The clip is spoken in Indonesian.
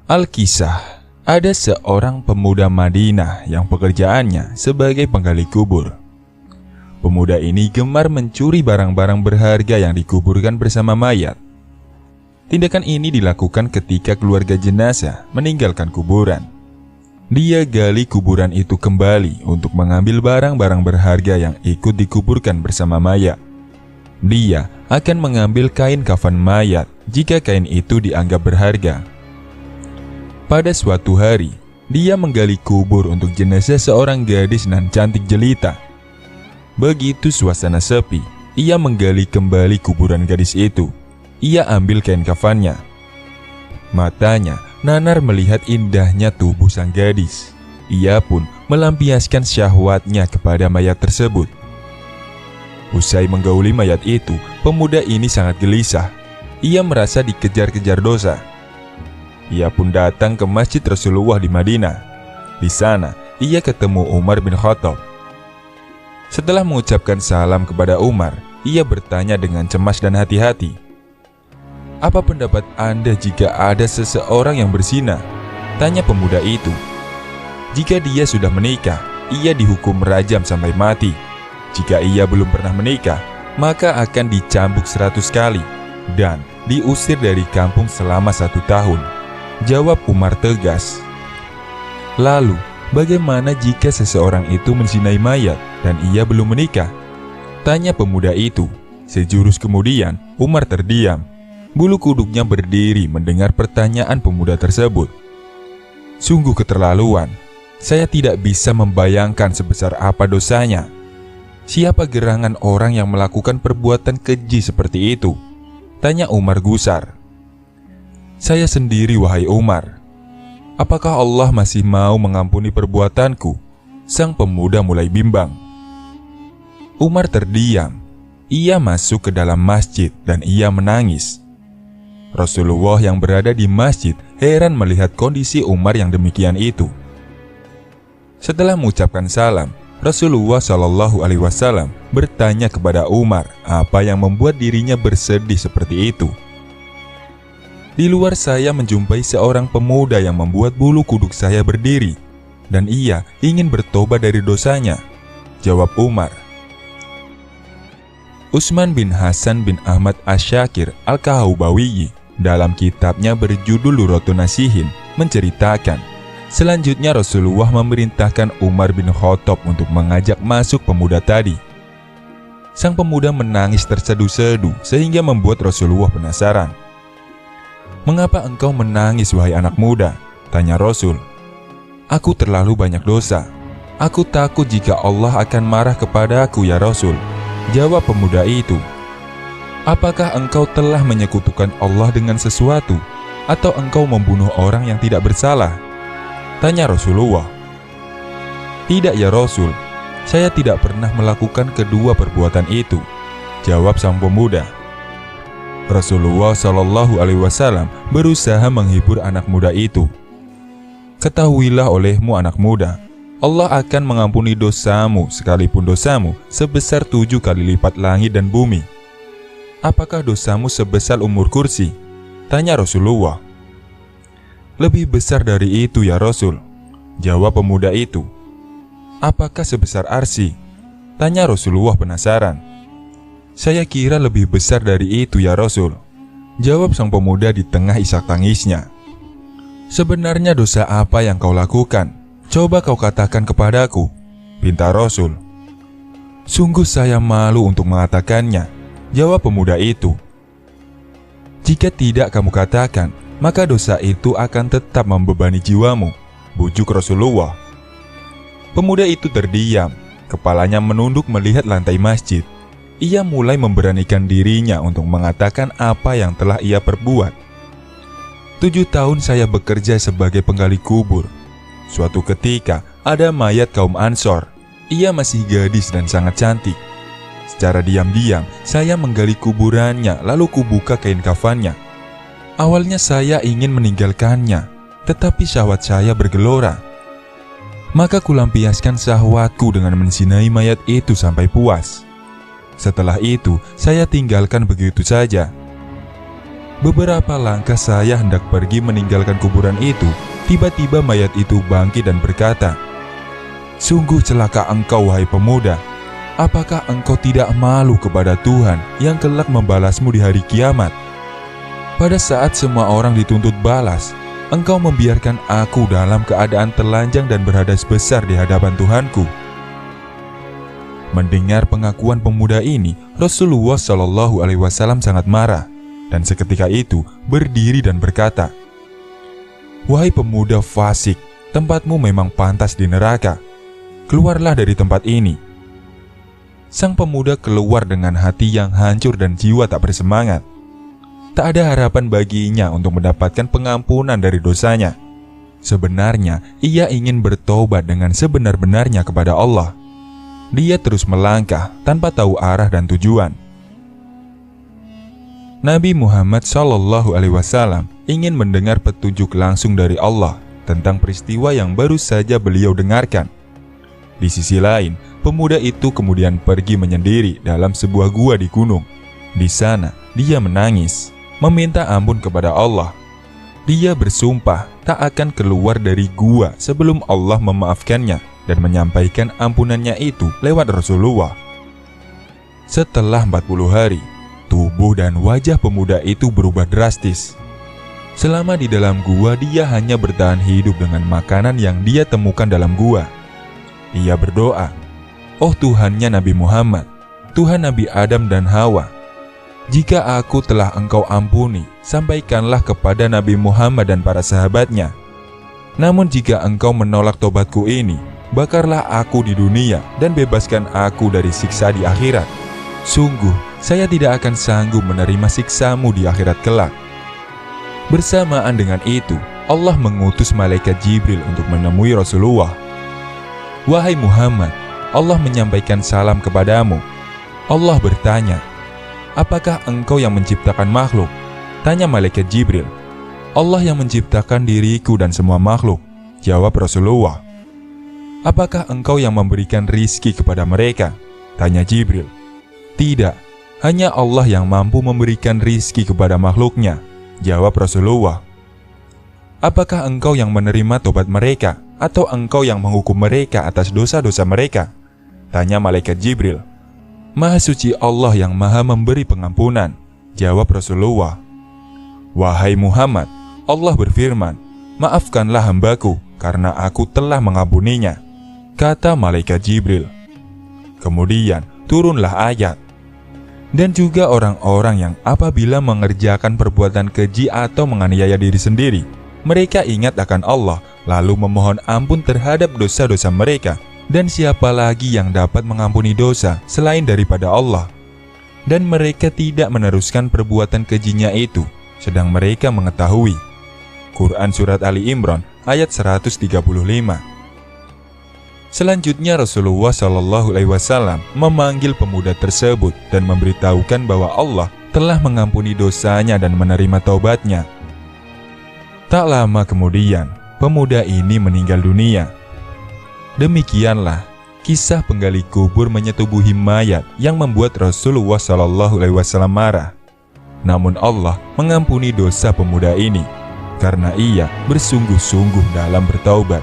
Alkisah, ada seorang pemuda Madinah yang pekerjaannya sebagai penggali kubur. Pemuda ini gemar mencuri barang-barang berharga yang dikuburkan bersama mayat. Tindakan ini dilakukan ketika keluarga jenazah meninggalkan kuburan. Dia gali kuburan itu kembali untuk mengambil barang-barang berharga yang ikut dikuburkan bersama mayat. Dia akan mengambil kain kafan mayat jika kain itu dianggap berharga. Pada suatu hari, dia menggali kubur untuk jenazah seorang gadis nan cantik jelita. Begitu suasana sepi, ia menggali kembali kuburan gadis itu. Ia ambil kain kafannya. Matanya nanar melihat indahnya tubuh sang gadis. Ia pun melampiaskan syahwatnya kepada mayat tersebut. Usai menggauli mayat itu, pemuda ini sangat gelisah. Ia merasa dikejar-kejar dosa. Ia pun datang ke Masjid Rasulullah di Madinah. Di sana, ia ketemu Umar bin Khattab. Setelah mengucapkan salam kepada Umar, ia bertanya dengan cemas dan hati-hati, "Apa pendapat Anda jika ada seseorang yang berzina?" Tanya pemuda itu. "Jika dia sudah menikah, ia dihukum rajam sampai mati. Jika ia belum pernah menikah, maka akan dicambuk 100 kali dan diusir dari kampung selama 1 tahun. Jawab Umar tegas. "Lalu, bagaimana jika seseorang itu menzinai mayat dan ia belum menikah?" Tanya pemuda itu. Sejurus kemudian, Umar terdiam. Bulu kuduknya berdiri mendengar pertanyaan pemuda tersebut. "Sungguh keterlaluan. Saya tidak bisa membayangkan sebesar apa dosanya. Siapa gerangan orang yang melakukan perbuatan keji seperti itu?" Tanya Umar gusar. "Saya sendiri, wahai Umar. Apakah Allah masih mau mengampuni perbuatanku?" Sang pemuda mulai bimbang. Umar terdiam. Ia masuk ke dalam masjid dan ia menangis. Rasulullah yang berada di masjid heran melihat kondisi Umar yang demikian itu. Setelah mengucapkan salam, Rasulullah SAW bertanya kepada Umar apa yang membuat dirinya bersedih seperti itu. "Di luar saya menjumpai seorang pemuda yang membuat bulu kuduk saya berdiri, dan ia ingin bertobat dari dosanya," jawab Umar. Utsman bin Hasan bin Ahmad Asy-Syakir Al-Kahawbawi dalam kitabnya berjudul Duratun Nasihin menceritakan, selanjutnya Rasulullah memerintahkan Umar bin Khattab untuk mengajak masuk pemuda tadi. Sang pemuda menangis tersedu-sedu sehingga membuat Rasulullah penasaran. "Mengapa engkau menangis, wahai anak muda?" tanya Rasul. "Aku terlalu banyak dosa. Aku takut jika Allah akan marah kepadaku, ya Rasul," jawab pemuda itu. "Apakah engkau telah menyekutukan Allah dengan sesuatu, atau engkau membunuh orang yang tidak bersalah?" tanya Rasulullah. "Tidak, ya Rasul. Saya tidak pernah melakukan kedua perbuatan itu," jawab sang pemuda. Rasulullah SAW berusaha menghibur anak muda itu. "Ketahuilah olehmu anak muda, Allah akan mengampuni dosamu sekalipun dosamu sebesar 7 kali lipat langit dan bumi." "Apakah dosamu sebesar umur kursi?" tanya Rasulullah. "Lebih besar dari itu, ya Rasul," jawab pemuda itu. "Apakah sebesar arsy?" tanya Rasulullah penasaran. "Saya kira lebih besar dari itu, ya Rasul," jawab sang pemuda di tengah isak tangisnya. "Sebenarnya dosa apa yang kau lakukan? Coba kau katakan kepadaku," pinta Rasul. "Sungguh saya malu untuk mengatakannya," jawab pemuda itu. "Jika tidak kamu katakan, maka dosa itu akan tetap membebani jiwamu," bujuk Rasulullah. Pemuda itu terdiam, kepalanya menunduk melihat lantai masjid. Ia mulai memberanikan dirinya untuk mengatakan apa yang telah ia perbuat. 7 tahun saya bekerja sebagai penggali kubur. Suatu ketika ada mayat kaum Ansor. Ia masih gadis dan sangat cantik. Secara diam-diam saya menggali kuburannya, lalu kubuka kain kafannya. Awalnya saya ingin meninggalkannya, tetapi syahwat saya bergelora. Maka kulampiaskan syahwatku dengan menzinai mayat itu sampai puas. Setelah itu, saya tinggalkan begitu saja. Beberapa langkah saya hendak pergi meninggalkan kuburan itu, tiba-tiba mayat itu bangkit dan berkata, "Sungguh celaka engkau, wahai pemuda. Apakah engkau tidak malu kepada Tuhan yang kelak membalasmu di hari kiamat? Pada saat semua orang dituntut balas, engkau membiarkan aku dalam keadaan telanjang dan berhadas besar di hadapan Tuhanku." Mendengar pengakuan pemuda ini, Rasulullah Shallallahu Alaihi Wasallam sangat marah dan seketika itu berdiri dan berkata, "Wahai pemuda fasik, tempatmu memang pantas di neraka. Keluarlah dari tempat ini." Sang pemuda keluar dengan hati yang hancur dan jiwa tak bersemangat. Tak ada harapan baginya untuk mendapatkan pengampunan dari dosanya. Sebenarnya, ia ingin bertobat dengan sebenar-benarnya kepada Allah. Dia terus melangkah tanpa tahu arah dan tujuan. Nabi Muhammad SAW ingin mendengar petunjuk langsung dari Allah tentang peristiwa yang baru saja beliau dengarkan. Di sisi lain, pemuda itu kemudian pergi menyendiri dalam sebuah gua di gunung. Di sana, dia menangis, meminta ampun kepada Allah. Dia bersumpah tak akan keluar dari gua sebelum Allah memaafkannya dan menyampaikan ampunannya itu lewat Rasulullah. Setelah 40 hari, tubuh dan wajah pemuda itu berubah drastis. Selama di dalam gua, dia hanya bertahan hidup dengan makanan yang dia temukan dalam gua. Ia berdoa, "Oh Tuhannya Nabi Muhammad, Tuhan Nabi Adam dan Hawa, jika aku telah Engkau ampuni, sampaikanlah kepada Nabi Muhammad dan para sahabatnya. Namun jika Engkau menolak tobatku ini, bakarlah aku di dunia dan bebaskan aku dari siksa di akhirat. Sungguh, saya tidak akan sanggup menerima siksamu di akhirat kelak." Bersamaan dengan itu, Allah mengutus malaikat Jibril untuk menemui Rasulullah. "Wahai Muhammad, Allah menyampaikan salam kepadamu." Allah bertanya, "Apakah engkau yang menciptakan makhluk?" Tanya malaikat Jibril. "Allah yang menciptakan diriku dan semua makhluk," jawab Rasulullah. "Apakah engkau yang memberikan rizki kepada mereka?" Tanya Jibril. "Tidak, hanya Allah yang mampu memberikan rizki kepada makhluknya," jawab Rasulullah. "Apakah engkau yang menerima tobat mereka, atau engkau yang menghukum mereka atas dosa-dosa mereka?" Tanya malaikat Jibril. "Maha suci Allah yang maha memberi pengampunan," jawab Rasulullah. "Wahai Muhammad, Allah berfirman, maafkanlah hambaku karena aku telah mengampuninya," kata malaikat Jibril. Kemudian turunlah ayat. "Dan juga orang-orang yang apabila mengerjakan perbuatan keji atau menganiaya diri sendiri, mereka ingat akan Allah, lalu memohon ampun terhadap dosa-dosa mereka. Dan siapa lagi yang dapat mengampuni dosa selain daripada Allah? Dan mereka tidak meneruskan perbuatan kejinya itu, sedang mereka mengetahui." Quran Surat Ali Imran ayat 135. Selanjutnya Rasulullah SAW memanggil pemuda tersebut dan memberitahukan bahwa Allah telah mengampuni dosanya dan menerima taubatnya. Tak lama kemudian, pemuda ini meninggal dunia. Demikianlah kisah penggali kubur menyetubuhi mayat yang membuat Rasulullah SAW marah. Namun Allah mengampuni dosa pemuda ini karena ia bersungguh-sungguh dalam bertaubat.